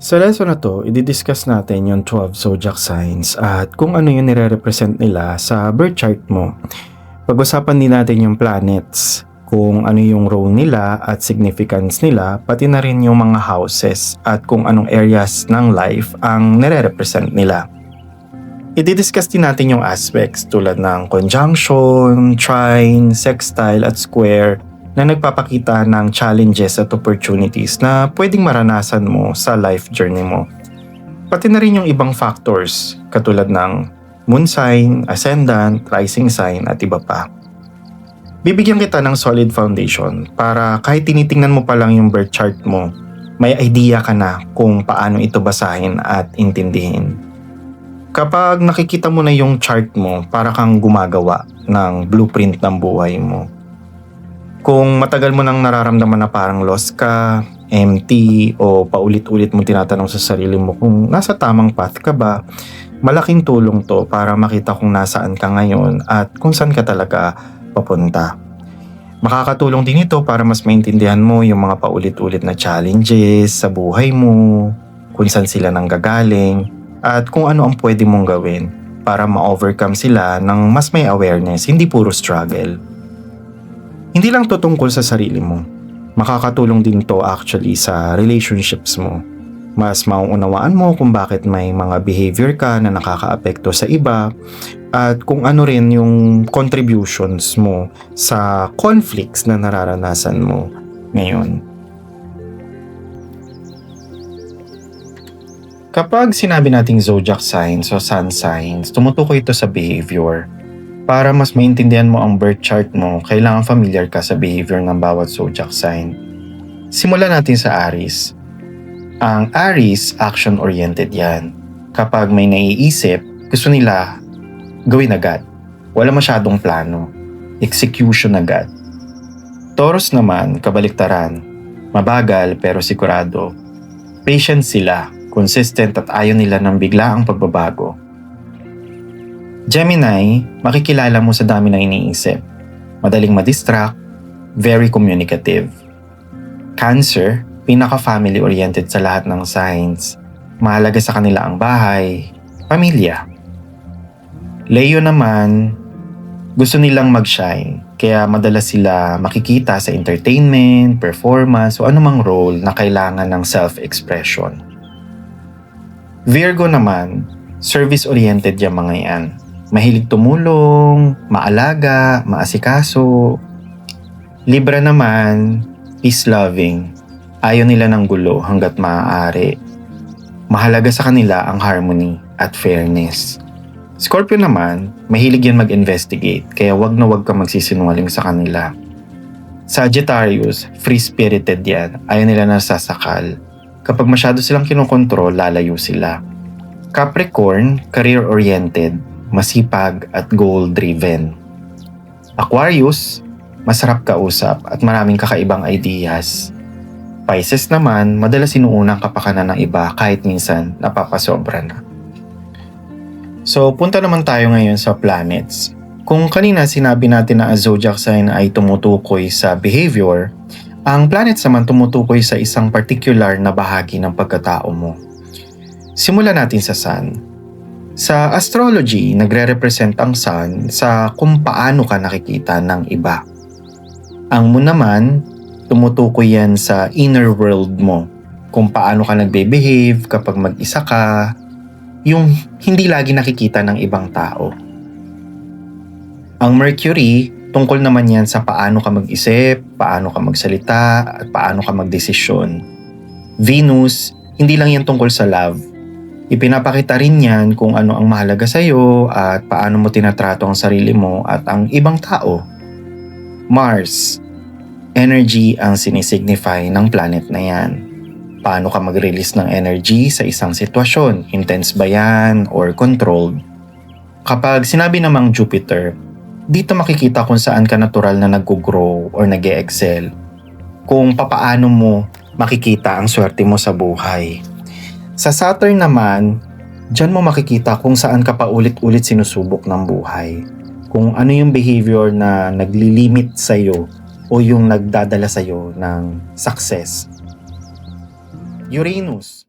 Sa lesson na to, i-discuss natin yung 12 zodiac signs at kung ano yung nire-represent nila sa birth chart mo. Pag-usapan din natin yung planets, kung ano yung role nila at significance nila, pati na rin yung mga houses at kung anong areas ng life ang nire-represent nila. I-discuss din natin yung aspects tulad ng conjunction, trine, sextile at square na nagpapakita ng challenges at opportunities na pwedeng maranasan mo sa life journey mo. Pati na rin yung ibang factors katulad ng moon sign, ascendant, rising sign at iba pa. Bibigyan kita ng solid foundation para kahit tinitingnan mo pa lang yung birth chart mo, may idea ka na kung paano ito basahin at intindihin. Kapag nakikita mo na yung chart mo, para kang gumagawa ng blueprint ng buhay mo. Kung matagal mo nang nararamdaman na parang lost ka, empty, o paulit-ulit mong tinatanong sa sarili mo kung nasa tamang path ka ba, malaking tulong to para makita kung nasaan ka ngayon at kung saan ka talaga papunta. Makakatulong din ito para mas maintindihan mo yung mga paulit-ulit na challenges sa buhay mo, kung saan sila nanggagaling, at kung ano ang pwede mong gawin para ma-overcome sila ng mas may awareness, hindi puro struggle. Hindi lang to tungkol sa sarili mo. Makakatulong din to actually sa relationships mo. Mas mauunawaan mo kung bakit may mga behavior ka na nakakaapekto sa iba at kung ano rin yung contributions mo sa conflicts na nararanasan mo ngayon. Kapag sinabi nating zodiac signs o sun signs, tumutukoy ito sa behavior. Para mas maintindihan mo ang birth chart mo, kailangan familiar ka sa behavior ng bawat zodiac sign. Simulan natin sa Aries. Ang Aries, action-oriented yan. Kapag may naiisip, gusto nila gawin agad. Wala masyadong plano. Execution agad. Taurus naman, kabaliktaran. Mabagal pero sigurado. Patient sila, consistent at ayaw nila ng biglaang pagbabago. Gemini, makikilala mo sa dami ng iniisip. Madaling madistract, very communicative. Cancer, pinaka-family oriented sa lahat ng signs. Mahalaga sa kanila ang bahay, pamilya. Leo naman, gusto nilang mag-shine, kaya madalas sila makikita sa entertainment, performance o anumang role na kailangan ng self-expression. Virgo naman, service-oriented yung mga yan. Mahilig tumulong, maalaga, maasikaso. Libra naman, peace-loving. Ayaw nila ng gulo hanggat maaari. Mahalaga sa kanila ang harmony at fairness. Scorpio naman, mahilig yan mag-investigate, kaya wag na wag ka magsisinungaling sa kanila. Sagittarius, free-spirited yan. Ayaw nila nasasakal. Kapag masyado silang kinokontrol, lalayo sila. Capricorn, career-oriented, masipag at goal-driven. Aquarius, masarap kausap at maraming kakaibang ideas. Pisces naman, madalas inuunang kapakanan ng iba kahit minsan napapasobra na. So, punta naman tayo ngayon sa planets. Kung kanina sinabi natin na ang zodiac sign ay tumutukoy sa behavior, ang planets naman tumutukoy sa isang particular na bahagi ng pagkatao mo. Simulan natin sa Sun. Sa astrology, nagre-represent ang Sun sa kung paano ka nakikita ng iba. Ang Moon naman, tumutukoy yan sa inner world mo, kung paano ka nagbe-behave kapag mag-isa ka, yung hindi lagi nakikita ng ibang tao. Ang Mercury, tungkol naman yan sa paano ka mag-isip, paano ka magsalita, at paano ka magdesisyon. Venus, hindi lang yan tungkol sa love. Ipinapakita rin yan kung ano ang mahalaga sa'yo at paano mo tinatrato ang sarili mo at ang ibang tao. Mars, energy ang sinisignify ng planet na yan. Paano ka mag-release ng energy sa isang sitwasyon? Intense ba yan or controlled? Kapag sinabi namang Jupiter, dito makikita kung saan ka natural na nag-grow or nag-excel. Kung papaano mo makikita ang swerte mo sa buhay. Sa Saturn naman, dyan mo makikita kung saan ka pa ulit-ulit sinusubok ng buhay. Kung ano yung behavior na naglilimit sa'yo o yung nagdadala sa'yo ng success. Uranus,